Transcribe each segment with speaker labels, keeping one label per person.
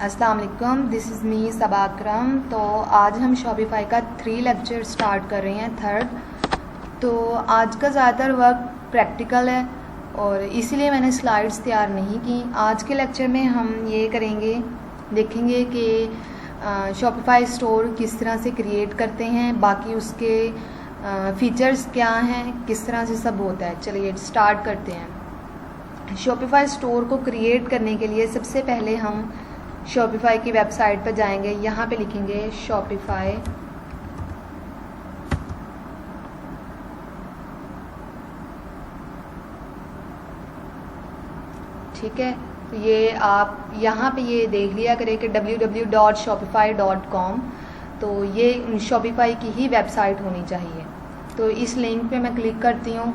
Speaker 1: अस्सलाम वालेकुम, this is me सबा अकरम। तो आज हम शॉपिफाई का 3 लेक्चर स्टार्ट कर रहे हैं, थर्ड। तो आज का ज़्यादातर वर्क प्रैक्टिकल है और इसीलिए मैंने स्लाइड्स तैयार नहीं की। आज के लेक्चर में हम ये करेंगे, देखेंगे कि शॉपिफाई स्टोर किस तरह से क्रिएट करते हैं, बाकी उसके फीचर्स क्या हैं, किस तरह से सब होता है। चलिए स्टार्ट करते हैं। शॉपिफाई स्टोर को क्रिएट करने के लिए सबसे पहले हम शॉपिफाई की वेबसाइट पर जाएंगे। यहाँ पे लिखेंगे शॉपिफाई, ठीक है। तो ये आप यहाँ पे ये देख लिया करें कि www.shopify.com, तो ये शॉपिफाई की ही वेबसाइट होनी चाहिए। तो इस लिंक पे मैं क्लिक करती हूँ।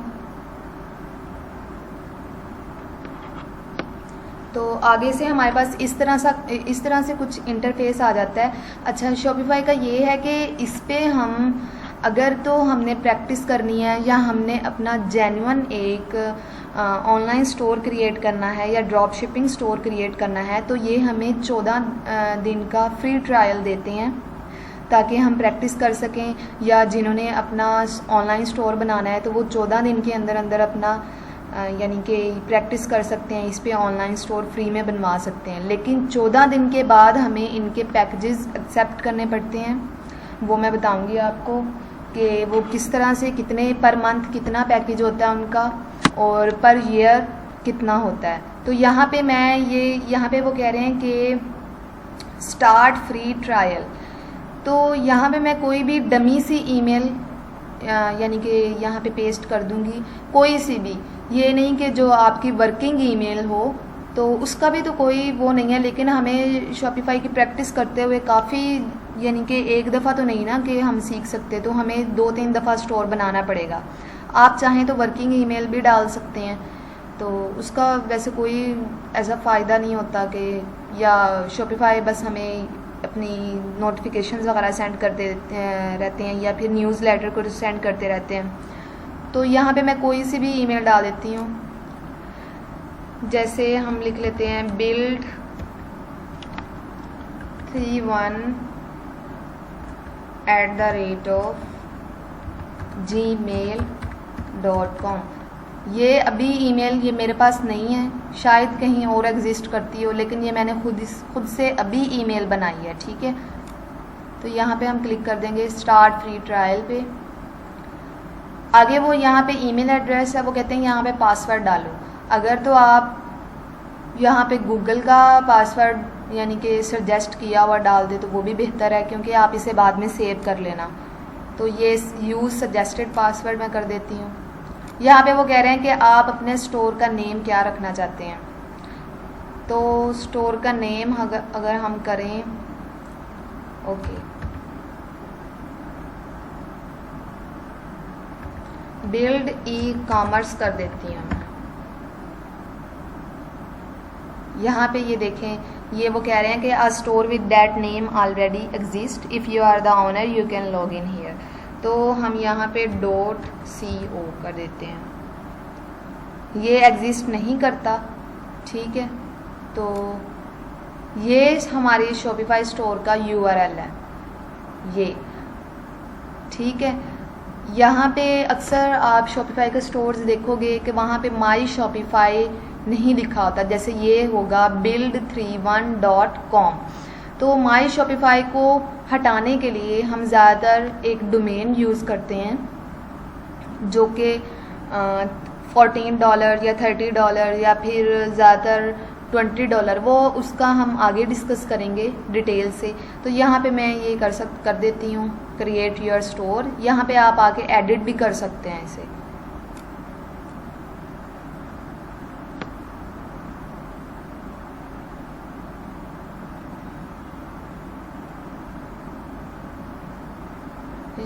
Speaker 1: तो आगे से हमारे पास इस तरह से कुछ इंटरफेस आ जाता है। अच्छा, शॉपिफाई का ये है कि इस पे हम अगर तो हमने प्रैक्टिस करनी है या हमने अपना जेन्युइन एक ऑनलाइन स्टोर क्रिएट करना है या ड्रॉप शिपिंग स्टोर क्रिएट करना है, तो ये हमें 14 दिन का फ्री ट्रायल देते हैं ताकि हम प्रैक्टिस कर सकें। या जिन्होंने अपना ऑनलाइन स्टोर बनाना है तो वो 14 दिन के अंदर अंदर अपना यानी कि प्रैक्टिस कर सकते हैं, इस पे ऑनलाइन स्टोर फ्री में बनवा सकते हैं। लेकिन 14 दिन के बाद हमें इनके पैकेजेस एक्सेप्ट करने पड़ते हैं। वो मैं बताऊंगी आपको कि वो किस तरह से, कितने पर मंथ कितना पैकेज होता है उनका और पर ईयर कितना होता है। तो यहाँ पे यहाँ पे वो कह रहे हैं कि स्टार्ट फ्री ट्रायल। तो यहाँ पे मैं कोई भी डमी सी ईमेल यानी कि यहाँ पे पेस्ट कर दूंगी, कोई सी भी। ये नहीं कि जो आपकी वर्किंग ईमेल हो, तो उसका भी तो कोई वो नहीं है। लेकिन हमें शॉपिफाई की प्रैक्टिस करते हुए काफ़ी, यानी कि एक दफ़ा तो नहीं ना कि हम सीख सकते, तो हमें 2-3 दफ़ा स्टोर बनाना पड़ेगा। आप चाहें तो वर्किंग ईमेल भी डाल सकते हैं, तो उसका वैसे कोई ऐसा फ़ायदा नहीं होता कि, या शॉपिफाई बस हमें अपनी नोटिफिकेशंस वगैरह सेंड करते रहते हैं या फिर न्यूज़ लेटर को सेंड करते रहते हैं। तो यहाँ पे मैं कोई सी भी ईमेल डाल देती हूँ। जैसे हम लिख लेते हैं build31@gmail.com। ये अभी ईमेल ये मेरे पास नहीं है, शायद कहीं और एग्जिस्ट करती हो, लेकिन ये मैंने खुद से अभी ईमेल बनाई है, ठीक है। तो यहाँ पे हम क्लिक कर देंगे स्टार्ट फ्री ट्रायल पे। आगे वो यहाँ पे ईमेल एड्रेस है, वो कहते हैं यहाँ पे पासवर्ड डालो। अगर तो आप यहाँ पे गूगल का पासवर्ड यानी कि सजेस्ट किया हुआ डाल दे तो वो भी बेहतर है, क्योंकि आप इसे बाद में सेव कर लेना। तो ये यूज़ सजेस्टेड पासवर्ड मैं कर देती हूँ। यहाँ पे वो कह रहे हैं कि आप अपने स्टोर का नेम क्या रखना चाहते हैं। तो स्टोर का नेम अगर हम करें, ओके, बिल्ड ई कॉमर्स कर देती हूँ। यहाँ पे ये देखें, ये वो कह रहे हैं कि a store with that name already exist, if you are the owner you can log in here. तो हम यहाँ पे .co कर देते हैं। ये एग्जिस्ट नहीं करता, ठीक है। तो ये हमारी शॉपिफाई स्टोर का URL है, ये, ठीक है। यहाँ पे अक्सर आप शॉपिफाई के स्टोर्स देखोगे कि वहाँ पे माई शॉपिफाई नहीं लिखा होता, जैसे ये होगा build31.com। तो माई शॉपिफाई को हटाने के लिए हम ज़्यादातर एक डोमेन यूज़ करते हैं जो कि $14 या $30 या फिर ज़्यादातर $20, वो उसका हम आगे डिस्कस करेंगे डिटेल से। तो यहाँ पे मैं ये कर देती हूँ क्रिएट योर स्टोर। यहाँ पे आप आके एडिट भी कर सकते हैं इसे।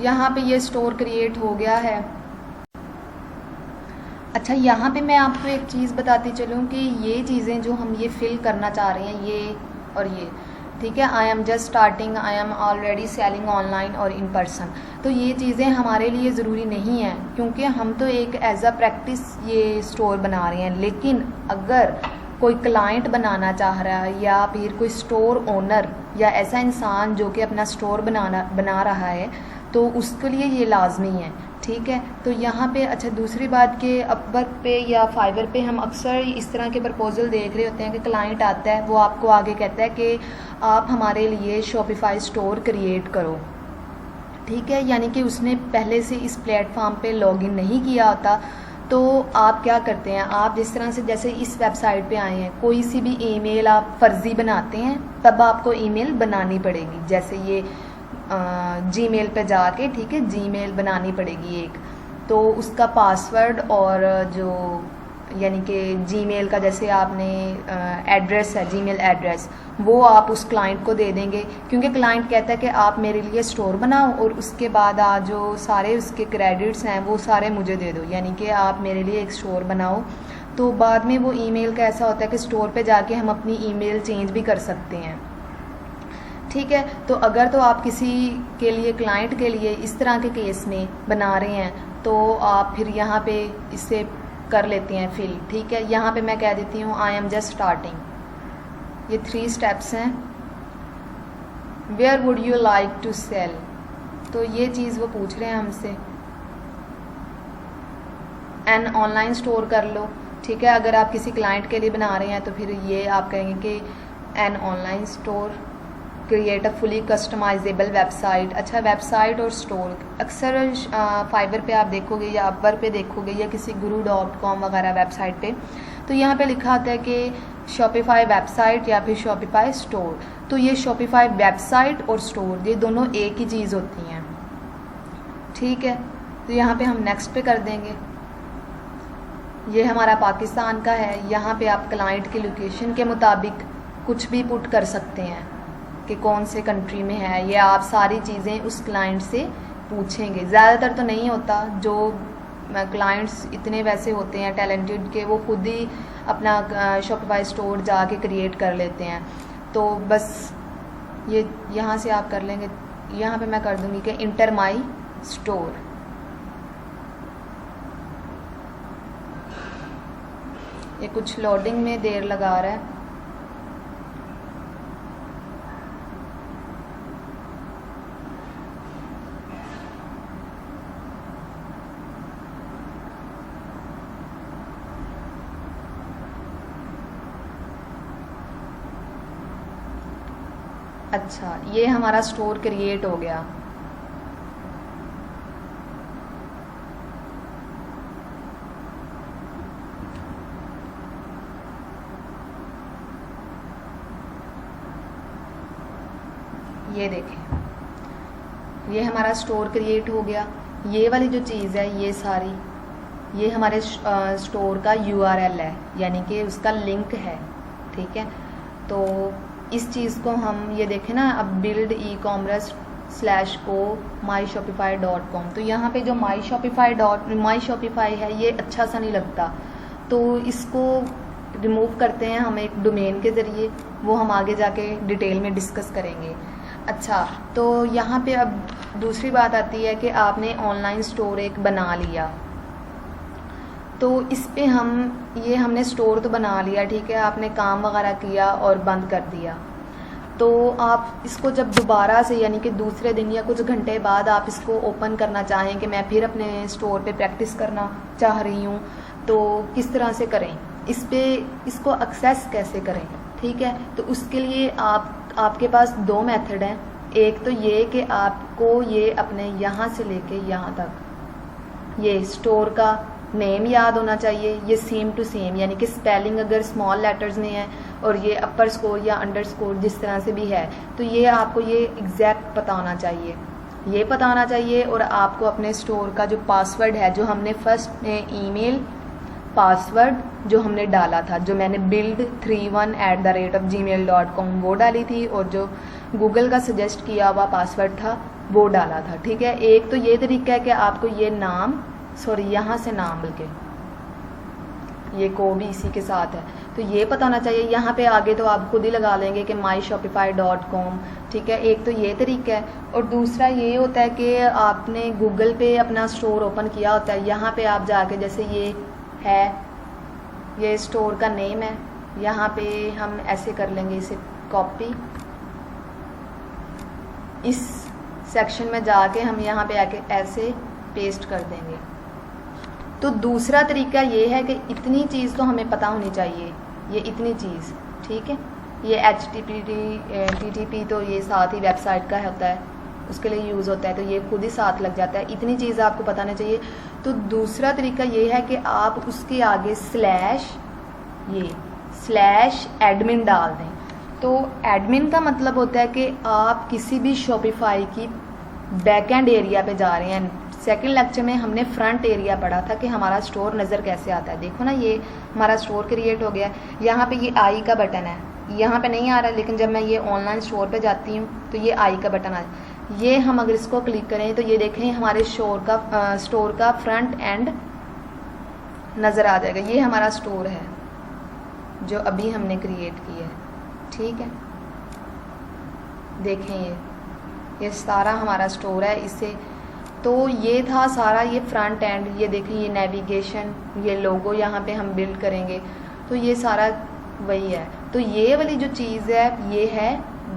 Speaker 1: यहाँ पे ये स्टोर क्रिएट हो गया है। अच्छा, यहाँ पे मैं आपको एक चीज़ बताती चलूँ कि ये चीज़ें जो हम ये फिल करना चाह रहे हैं, ये और ये, ठीक है। I am just starting, I am already selling online और इन पर्सन। तो ये चीज़ें हमारे लिए ज़रूरी नहीं है, क्योंकि हम तो एक एज अ प्रैक्टिस ये स्टोर बना रहे हैं। लेकिन अगर कोई क्लाइंट बनाना चाह रहा है या फिर कोई स्टोर ओनर या ऐसा इंसान जो कि अपना स्टोर बना रहा है, तो उसके लिए ये लाजमी है, ठीक है। तो यहाँ पे अच्छा दूसरी बात कि अपवर्क पे या फाइवर पे हम अक्सर इस तरह के प्रपोजल देख रहे होते हैं कि क्लाइंट आता है, वो आपको आगे कहता है कि आप हमारे लिए शॉपिफाई स्टोर क्रिएट करो, ठीक है। यानी कि उसने पहले से इस प्लेटफॉर्म पे लॉगिन नहीं किया होता। तो आप क्या करते हैं, आप जिस तरह से जैसे इस वेबसाइट पे आए हैं, कोई सी भी ईमेल आप फर्जी बनाते हैं तब आपको ईमेल बनानी पड़ेगी। जैसे ये जीमेल पे जाके, ठीक है, जीमेल बनानी पड़ेगी एक, तो उसका पासवर्ड और जो यानी कि जीमेल का जैसे आपने एड्रेस है, जीमेल एड्रेस, वो आप उस क्लाइंट को दे देंगे, क्योंकि क्लाइंट कहता है कि आप मेरे लिए स्टोर बनाओ और उसके बाद जो सारे उसके क्रेडिट्स हैं वो सारे मुझे दे दो, यानी कि आप मेरे लिए एक स्टोर बनाओ। तो बाद में वो ईमेल का ऐसा होता है कि स्टोर पे जाके हम अपनी ईमेल चेंज भी कर सकते हैं, ठीक है। तो अगर तो आप किसी के लिए, क्लाइंट के लिए इस तरह के केस में बना रहे हैं, तो आप फिर यहाँ पे इसे कर लेते हैं फिल, ठीक है। यहाँ पे मैं कह देती हूँ आई एम जस्ट स्टार्टिंग। ये 3 स्टेप्स हैं। Where would you like to sell, तो ये चीज़ वो पूछ रहे हैं हमसे। एन ऑनलाइन स्टोर कर लो, ठीक है। अगर आप किसी क्लाइंट के लिए बना रहे हैं तो फिर ये आप कहेंगे कि an online store, create a fully customisable website. अच्छा, वेबसाइट और स्टोर अक्सर फाइवर पे आप देखोगे या अपवर्क पे देखोगे या किसी guru.com वगैरह वेबसाइट पे, तो यहाँ पे लिखा आता है कि शॉपिफाई वेबसाइट या फिर शॉपिफाई स्टोर। तो ये शॉपिफाई वेबसाइट और स्टोर ये दोनों एक ही चीज़ होती हैं, ठीक है। तो यहाँ पे हम नेक्स्ट पे कर देंगे। ये हमारा पाकिस्तान का है। यहाँ पे आप क्लाइंट की लोकेशन के मुताबिक कुछ भी पुट कर सकते हैं कि कौन से कंट्री में है। ये आप सारी चीज़ें उस क्लाइंट से पूछेंगे। ज़्यादातर तो नहीं होता, जो क्लाइंट्स इतने वैसे होते हैं टैलेंटेड के वो खुद ही अपना शॉपिफाई स्टोर जाके क्रिएट कर लेते हैं। तो बस ये यहाँ से आप कर लेंगे। यहाँ पे मैं कर दूँगी कि इंटर माई स्टोर। ये कुछ लोडिंग में देर लगा रहा है। अच्छा, ये हमारा स्टोर क्रिएट हो गया। ये देखें, ये हमारा स्टोर क्रिएट हो गया। ये वाली जो चीज़ है ये सारी, ये हमारे स्टोर का URL है, यानी कि उसका लिंक है, ठीक है। तो इस चीज़ को हम ये देखें ना, अब बिल्ड e-commerce/co myshopify.com। तो यहाँ पे जो myshopify है ये अच्छा सा नहीं लगता, तो इसको रिमूव करते हैं हम एक डोमेन के ज़रिए। वो हम आगे जाके डिटेल में डिस्कस करेंगे। अच्छा, तो यहाँ पे अब दूसरी बात आती है कि आपने ऑनलाइन स्टोर एक बना लिया, तो इस पे हमने स्टोर तो बना लिया, ठीक है, आपने काम वगैरह किया और बंद कर दिया। तो आप इसको जब दोबारा से यानी कि दूसरे दिन या कुछ घंटे बाद आप इसको ओपन करना चाहें कि मैं फिर अपने स्टोर पे प्रैक्टिस करना चाह रही हूँ, तो किस तरह से करें, इसको एक्सेस कैसे करें, ठीक है। तो उसके लिए आपके पास 2 मेथड हैं। एक तो ये कि आपको ये अपने यहाँ से लेके यहाँ तक ये स्टोर का नेम याद होना चाहिए। ये सेम टू सेम, यानी कि स्पेलिंग अगर स्मॉल लेटर्स में है और ये अपर स्कोर या अंडर स्कोर जिस तरह से भी है, तो ये आपको ये एग्जैक्ट पता होना चाहिए, ये पता होना चाहिए। और आपको अपने स्टोर का जो पासवर्ड है, जो हमने फर्स्ट में ईमेल पासवर्ड जो हमने डाला था, जो मैंने build31@gmail.com वो डाली थी, और जो गूगल का सजेस्ट किया हुआ पासवर्ड था वो डाला था, ठीक है। एक तो ये तरीका है कि आपको ये नाम, सॉरी यहाँ से नाम बल्कि ये को भी इसी के साथ है, तो ये पता होना चाहिए। यहाँ पे आगे तो आप खुद ही लगा लेंगे कि myshopify.com, ठीक है। एक तो ये तरीका है, और दूसरा ये होता है कि आपने गूगल पे अपना स्टोर ओपन किया होता है। यहाँ पे आप जाके, जैसे ये है, ये स्टोर का नेम है, यहाँ पे हम ऐसे कर लेंगे इसे कॉपी, इस सेक्शन में जाके हम यहाँ पे आके ऐसे पेस्ट कर देंगे। तो दूसरा तरीका ये है कि इतनी चीज़ तो हमें पता होनी चाहिए, ये इतनी चीज़, ठीक है। ये HTTP तो ये साथ ही वेबसाइट का होता है, उसके लिए यूज़ होता है, तो ये खुद ही साथ लग जाता है। इतनी चीज़ आपको पता नहीं चाहिए। तो दूसरा तरीका ये है कि आप उसके आगे स्लैश एडमिन डाल दें। तो एडमिन का मतलब होता है कि आप किसी भी शॉपिफाई की बैकएंड एरिया पे जा रहे हैं। सेकंड लेक्चर में हमने फ्रंट एरिया पढ़ा था कि हमारा स्टोर नज़र कैसे आता है। देखो ना, ये हमारा स्टोर क्रिएट हो गया। यहाँ पे ये आई का बटन है, यहाँ पे नहीं आ रहा, लेकिन जब मैं ये ऑनलाइन स्टोर पे जाती हूँ तो ये आई का बटन आ जाए। ये हम अगर इसको क्लिक करें तो ये देखें हमारे स्टोर का फ्रंट एंड नज़र आ जाएगा। ये हमारा स्टोर है जो अभी हमने क्रिएट किया है, ठीक है। देखें ये सारा हमारा स्टोर है। इससे तो ये था सारा, ये फ्रंट एंड, ये देखें ये नेविगेशन, ये लोगो यहाँ पे हम बिल्ड करेंगे, तो ये सारा वही है। तो ये वाली जो चीज़ है ये है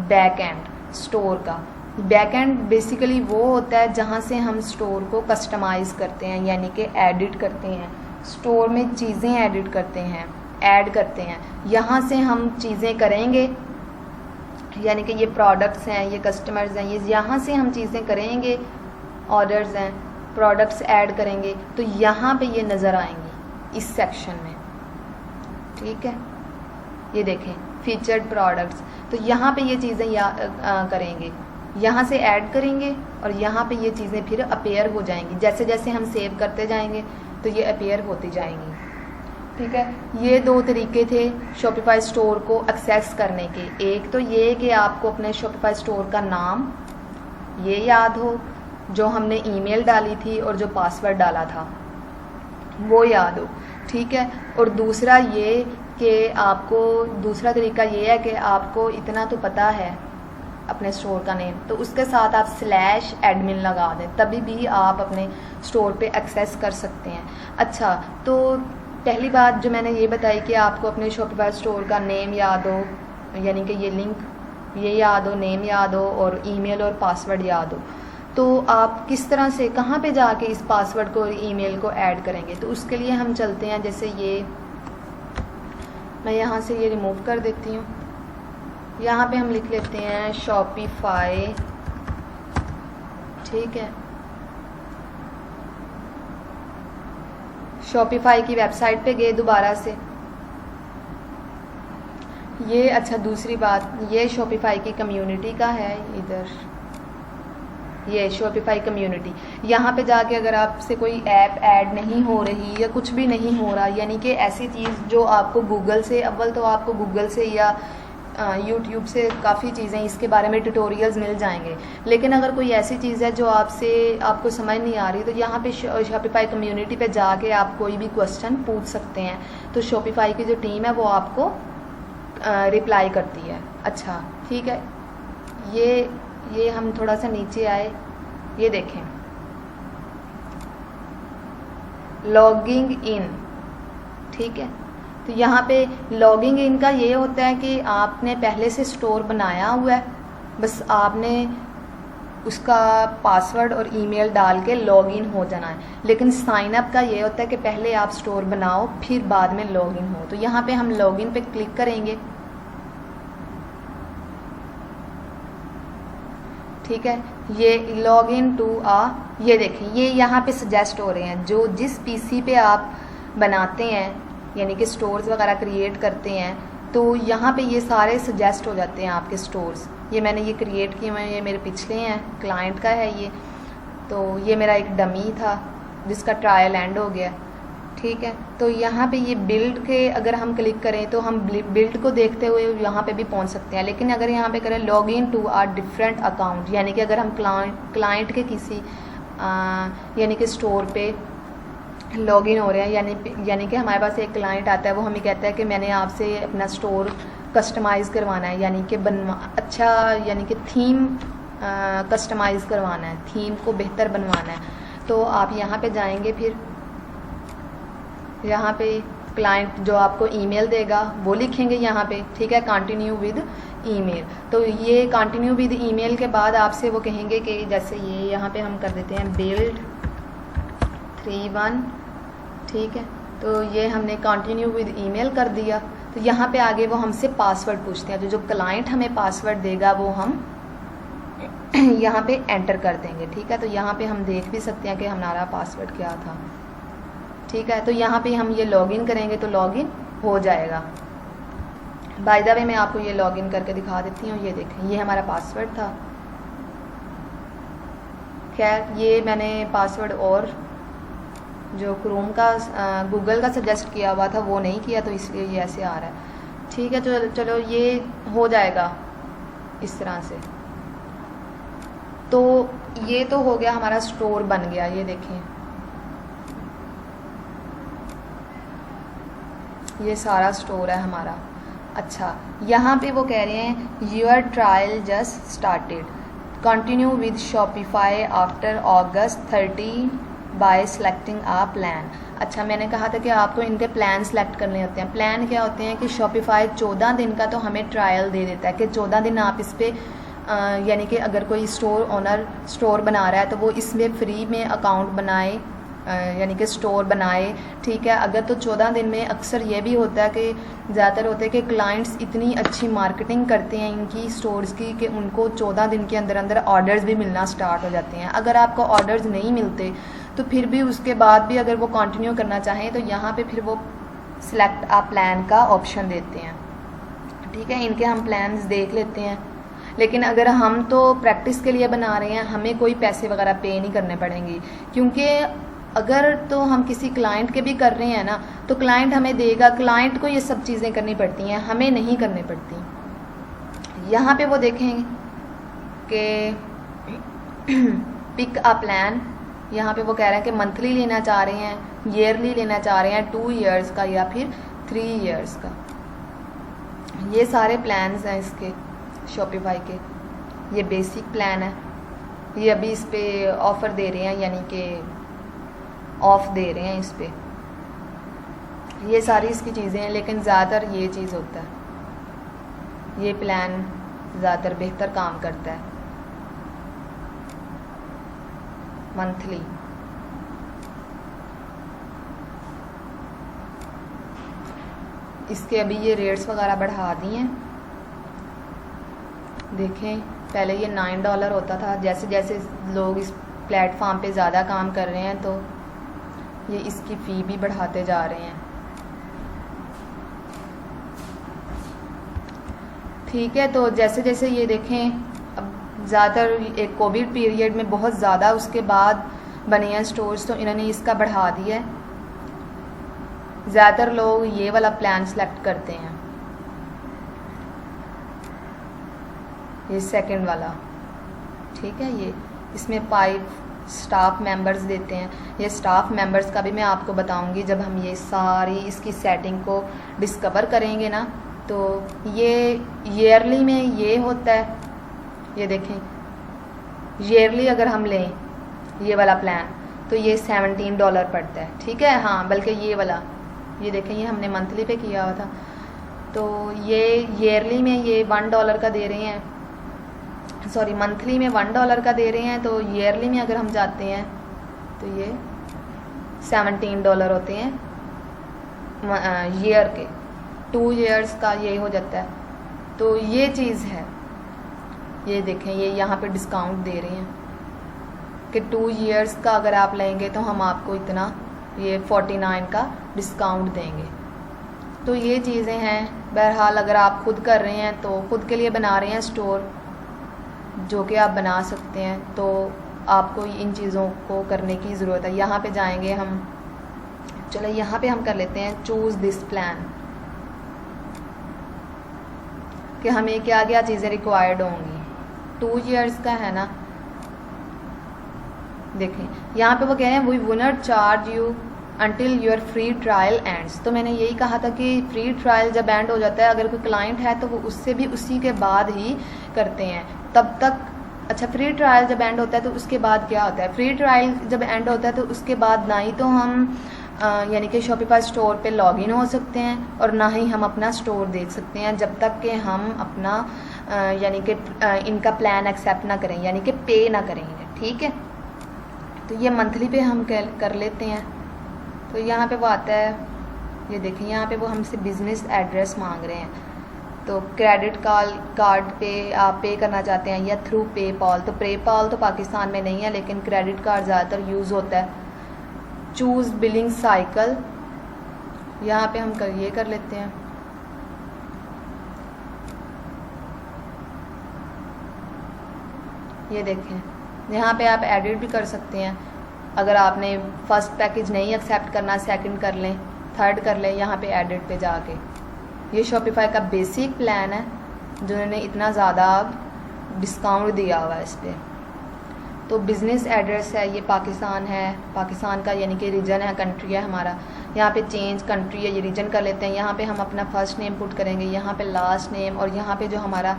Speaker 1: बैक एंड स्टोर का। बैक एंड बेसिकली वो होता है जहाँ से हम स्टोर को कस्टमाइज़ करते हैं, यानी कि एडिट करते हैं, स्टोर में चीज़ें एडिट करते हैं, ऐड करते हैं। यहाँ से हम चीज़ें करेंगे, यानी कि ये प्रोडक्ट्स हैं, ये कस्टमर्स हैं, ये यहाँ से हम चीज़ें करेंगे, ऑर्डर्स हैं, प्रोडक्ट्स ऐड करेंगे, तो यहाँ पे ये नज़र आएंगी इस सेक्शन में, ठीक है। ये देखें फीचर्ड प्रोडक्ट्स, तो यहाँ पे ये चीज़ें करेंगे, यहाँ से ऐड करेंगे और यहाँ पे ये चीज़ें फिर अपेयर हो जाएंगी। जैसे जैसे हम सेव करते जाएंगे तो ये अपेयर होती जाएंगी, ठीक है। ये दो तरीके थे शॉपिफाई स्टोर को एक्सेस करने के। एक तो ये कि आपको अपने शॉपिफाई स्टोर का नाम ये याद हो, जो हमने ईमेल डाली थी और जो पासवर्ड डाला था वो याद हो, ठीक है। और दूसरा ये कि आपको, दूसरा तरीका ये है कि आपको इतना तो पता है अपने स्टोर का नेम, तो उसके साथ आप स्लैश एडमिन लगा दें, तभी भी आप अपने स्टोर पे एक्सेस कर सकते हैं। अच्छा, तो पहली बात जो मैंने ये बताई कि आपको अपने शॉपिफाई स्टोर का नेम याद हो, यानी कि ये लिंक ये याद हो, नेम याद हो और ईमेल और पासवर्ड याद हो। तो आप किस तरह से, कहाँ पे जाके इस पासवर्ड को और ईमेल को ऐड करेंगे, तो उसके लिए हम चलते हैं। जैसे ये मैं यहाँ से ये रिमूव कर देती हूँ, यहाँ पे हम लिख लेते हैं शॉपिफाई, ठीक है। शॉपिफाई की वेबसाइट पे गए दोबारा से। ये अच्छा, दूसरी बात, ये शॉपिफाई की कम्युनिटी का है, इधर ये शॉपिफाई कम्युनिटी। यहाँ पे जाके अगर आपसे कोई ऐप ऐड नहीं हो रही या कुछ भी नहीं हो रहा, यानी कि ऐसी चीज़ जो आपको गूगल से, अव्वल तो आपको गूगल से या यूट्यूब से काफ़ी चीज़ें इसके बारे में ट्यूटोरियल्स मिल जाएंगे, लेकिन अगर कोई ऐसी चीज़ है जो आपको समझ नहीं आ रही, तो यहाँ पे शॉपिफाई कम्युनिटी पे जाके आप कोई भी क्वेश्चन पूछ सकते हैं। तो शॉपिफाई की जो टीम है वो आपको रिप्लाई करती है। अच्छा, ठीक है। ये हम थोड़ा सा नीचे आए, ये देखें लॉगिंग इन, ठीक है। तो यहाँ पे लॉगिंग इन का ये होता है कि आपने पहले से स्टोर बनाया हुआ है, बस आपने उसका पासवर्ड और ईमेल डाल के लॉगिन हो जाना है। लेकिन साइन अप का ये होता है कि पहले आप स्टोर बनाओ फिर बाद में लॉगिन हो। तो यहाँ पे हम लॉगिन पे क्लिक करेंगे, ठीक है। ये लॉगिन टू ये देखें, ये यहाँ पे सजेस्ट हो रहे हैं, जो जिस पीसी पे आप बनाते हैं, यानी कि स्टोर्स वगैरह क्रिएट करते हैं, तो यहाँ पे ये सारे सजेस्ट हो जाते हैं आपके स्टोर्स। ये मैंने ये क्रिएट किए हुए हैं, ये मेरे पिछले हैं, क्लाइंट का है ये। तो ये मेरा एक डमी था जिसका ट्रायल एंड हो गया, ठीक है। तो यहाँ पे ये बिल्ड के अगर हम क्लिक करें तो हम बिल्ड को देखते हुए यहाँ पे भी पहुँच सकते हैं। लेकिन अगर यहाँ पे करें log in to our different account, यानी कि अगर हम क्लाइंट के किसी यानी कि स्टोर पे लॉगिन हो रहे हैं, यानी कि हमारे पास एक क्लाइंट आता है, वो हमें कहता है कि मैंने आपसे अपना स्टोर कस्टमाइज़ करवाना है, यानी कि अच्छा, यानी कि थीम कस्टमाइज़ करवाना है, थीम को बेहतर बनवाना है। तो आप यहाँ पे जाएंगे, फिर यहाँ पे क्लाइंट जो आपको ईमेल देगा वो लिखेंगे यहाँ पे, ठीक है, कंटिन्यू विद ईमेल। तो ये कंटिन्यू विद ईमेल के बाद आपसे वो कहेंगे कि जैसे ये यहाँ पे हम कर देते हैं build 3-1, ठीक है, तो ये हमने कंटिन्यू विद ईमेल कर दिया। तो यहाँ पे आगे वो हमसे पासवर्ड पूछते हैं, तो जो क्लाइंट हमें पासवर्ड देगा वो हम यहाँ पे एंटर कर देंगे, ठीक है। तो यहाँ पे हम देख भी सकते हैं कि हमारा पासवर्ड क्या था, ठीक है। तो यहाँ पे हम ये लॉगिन करेंगे तो लॉगिन हो जाएगा। बाय द वे मैं आपको ये लॉगिन करके दिखा देती हूँ। ये देखें, ये हमारा पासवर्ड था। खैर ये मैंने पासवर्ड और जो क्रोम का गूगल का सजेस्ट किया हुआ था वो नहीं किया, तो इसलिए ये ऐसे आ रहा है, ठीक है। चलो ये हो जाएगा इस तरह से। तो ये तो हो गया, हमारा स्टोर बन गया। ये देखें, ये सारा स्टोर है हमारा। अच्छा, यहाँ पे वो कह रहे हैं your trial just started, continue with Shopify after August 30 by selecting a plan. अच्छा, मैंने कहा था कि आपको इनके प्लान सेलेक्ट करने होते हैं। प्लान क्या होते हैं कि शॉपिफाई 14 दिन का तो हमें ट्रायल दे देता है कि 14 दिन आप इस पर यानी कि अगर कोई स्टोर ओनर स्टोर बना रहा है तो वो इसमें फ्री में अकाउंट बनाए, यानी कि स्टोर बनाए, ठीक है। अगर तो 14 दिन में अक्सर ये भी होता है कि ज़्यादातर होता है कि क्लाइंट्स इतनी अच्छी मार्केटिंग करते हैं इनकी स्टोर्स की कि उनको 14 दिन के अंदर अंदर ऑर्डर्स भी मिलना स्टार्ट हो जाते हैं। अगर आपको ऑर्डर्स नहीं मिलते तो फिर भी उसके बाद भी अगर वो कंटिन्यू करना चाहें तो यहाँ पे फिर वो सिलेक्ट आ प्लान का ऑप्शन देते हैं, ठीक है। इनके हम प्लान्स देख लेते हैं। लेकिन अगर हम तो प्रैक्टिस के लिए बना रहे हैं, हमें कोई पैसे वगैरह पे नहीं करने पड़ेंगे, क्योंकि अगर तो हम किसी क्लाइंट के भी कर रहे हैं ना तो क्लाइंट हमें देगा, क्लाइंट को ये सब चीज़ें करनी पड़ती हैं, हमें नहीं करनी पड़ती। यहाँ पे वो देखें कि पिक अ प्लान, यहाँ पे वो कह रहे हैं कि मंथली लेना चाह रहे हैं, ईयरली लेना चाह रहे हैं, 2 ईयर्स का या फिर 3 ईयर्स का। ये सारे प्लान्स हैं इसके शॉपिफाई के। ये बेसिक प्लान है, ये अभी इस पे ऑफ़र दे रहे हैं, यानी कि ऑफ दे रहे हैं इस पे। ये सारी इसकी चीज़ें हैं, लेकिन ज़्यादातर ये चीज़ होता है, ये प्लान ज़्यादातर बेहतर काम करता है मंथली। इसके अभी ये रेट्स वगैरह बढ़ा दिए हैं। देखें, पहले ये $9 होता था, जैसे जैसे लोग इस प्लेटफॉर्म पे ज़्यादा काम कर रहे हैं तो ये इसकी फ़ी भी बढ़ाते जा रहे हैं, ठीक है। तो जैसे जैसे ये देखें, अब ज़्यादातर एक कोविड पीरियड में बहुत ज़्यादा उसके बाद बने हैं स्टोर्स, तो इन्होंने इसका बढ़ा दिया है। ज़्यादातर लोग ये वाला प्लान सेलेक्ट करते हैं, ये सेकंड वाला, ठीक है। ये इसमें 5 स्टाफ मेंबर्स देते हैं। ये स्टाफ मेंबर्स का भी मैं आपको बताऊंगी जब हम ये सारी इसकी सेटिंग को डिस्कवर करेंगे ना। तो ये ईयरली में ये होता है, ये देखें, ईयरली अगर हम लें ये वाला प्लान तो ये $17 पड़ता है, ठीक है। हाँ, बल्कि ये वाला, ये देखें, ये हमने मंथली पे किया हुआ था, तो ये ईयरली में ये $1 का दे रहे हैं, सॉरी मंथली में $1 का दे रहे हैं। तो ईयरली में अगर हम जाते हैं तो ये $17 होते हैं ईयर के, 2 ईयर्स का ये हो जाता है। तो ये चीज़ है, ये देखें, ये यहाँ पे डिस्काउंट दे रहे हैं कि 2 ईयर्स का अगर आप लेंगे तो हम आपको इतना, ये 49 का डिस्काउंट देंगे। तो ये चीज़ें हैं। बहरहाल अगर आप खुद कर रहे हैं तो खुद के लिए बना रहे हैं स्टोर, जो कि आप बना सकते हैं, तो आपको इन चीज़ों को करने की ज़रूरत है। यहाँ पे जाएंगे हम, चलो यहाँ पे हम कर लेते हैं चूज़ दिस प्लान, कि हमें क्या क्या चीज़ें रिक्वायर्ड होंगी। 2 ईयर्स का है ना, देखें यहाँ पे वो कह रहे हैं we will not charge you until your free trial ends. तो मैंने यही कहा था कि फ्री ट्रायल जब एंड हो जाता है, अगर कोई क्लाइंट है तो वो उससे भी उसी के बाद ही करते हैं, तब तक। अच्छा, फ्री ट्रायल जब एंड होता है तो उसके बाद क्या होता है? फ्री ट्रायल जब एंड होता है तो उसके बाद ना ही तो हम यानी कि शॉपिफाई स्टोर पे लॉगिन हो सकते हैं और ना ही हम अपना स्टोर देख सकते हैं जब तक कि हम अपना यानी कि इनका प्लान एक्सेप्ट ना करें, यानी कि पे ना करेंगे। ठीक है, तो ये मंथली पे हम कर लेते हैं। तो यहाँ पे वो आता है, ये देखें यहाँ पे वो हमसे बिज़नेस एड्रेस मांग रहे हैं। तो क्रेडिट कार्ड पे आप पे करना चाहते हैं या थ्रू पेपाल। तो पेपाल तो पाकिस्तान में नहीं है, लेकिन क्रेडिट कार्ड ज़्यादातर यूज़ होता है। चूज़ बिलिंग साइकिल, यहाँ पे हम ये कर लेते हैं। ये देखें यहाँ पे आप एडिट भी कर सकते हैं। अगर आपने फर्स्ट पैकेज नहीं एक्सेप्ट करना, सेकंड कर लें, थर्ड कर लें, यहाँ पे एडिट पे जाके। ये शॉपिफाई का बेसिक प्लान है जिन्होंने इतना ज़्यादा डिस्काउंट दिया हुआ है इस पर। तो बिज़नेस एड्रेस है, ये पाकिस्तान है, पाकिस्तान का यानी कि रीजन है, कंट्री है हमारा। यहाँ पे चेंज कंट्री है, ये रीजन कर लेते हैं। यहाँ पे हम अपना फर्स्ट नेम पुट करेंगे, यहाँ पे लास्ट नेम, और यहाँ पे जो हमारा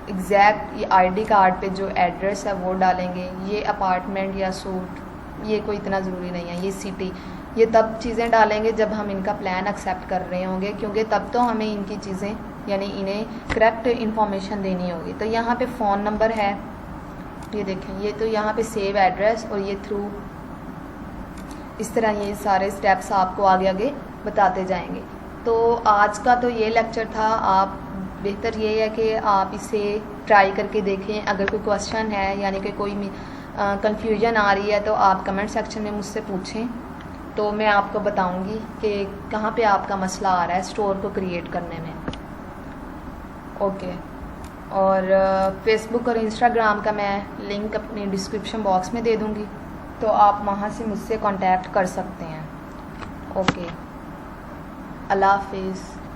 Speaker 1: एग्जैक्ट ये आईडी कार्ड पे जो एड्रेस है वो डालेंगे। ये अपार्टमेंट या सूट ये कोई इतना ज़रूरी नहीं है। ये सिटी, ये तब चीज़ें डालेंगे जब हम इनका प्लान एक्सेप्ट कर रहे होंगे, क्योंकि तब तो हमें इनकी चीज़ें यानी इन्हें करेक्ट इन्फॉर्मेशन देनी होगी। तो यहाँ पे फ़ोन नंबर है, ये देखें, ये तो यहाँ पे सेव एड्रेस, और ये थ्रू, इस तरह ये सारे स्टेप्स आपको आगे आगे बताते जाएंगे। तो आज का तो ये लेक्चर था। आप बेहतर ये है कि आप इसे ट्राई करके देखें। अगर कोई क्वेश्चन है यानी कि कोई कंफ्यूजन आ रही है तो आप कमेंट सेक्शन में मुझसे पूछें, तो मैं आपको बताऊंगी कि कहाँ पे आपका मसला आ रहा है स्टोर को क्रिएट करने में। ओके, और फेसबुक और इंस्टाग्राम का मैं लिंक अपनी डिस्क्रिप्शन बॉक्स में दे दूँगी, तो आप वहाँ से मुझसे कांटेक्ट कर सकते हैं। ओके, अल्लाह हाफिज़।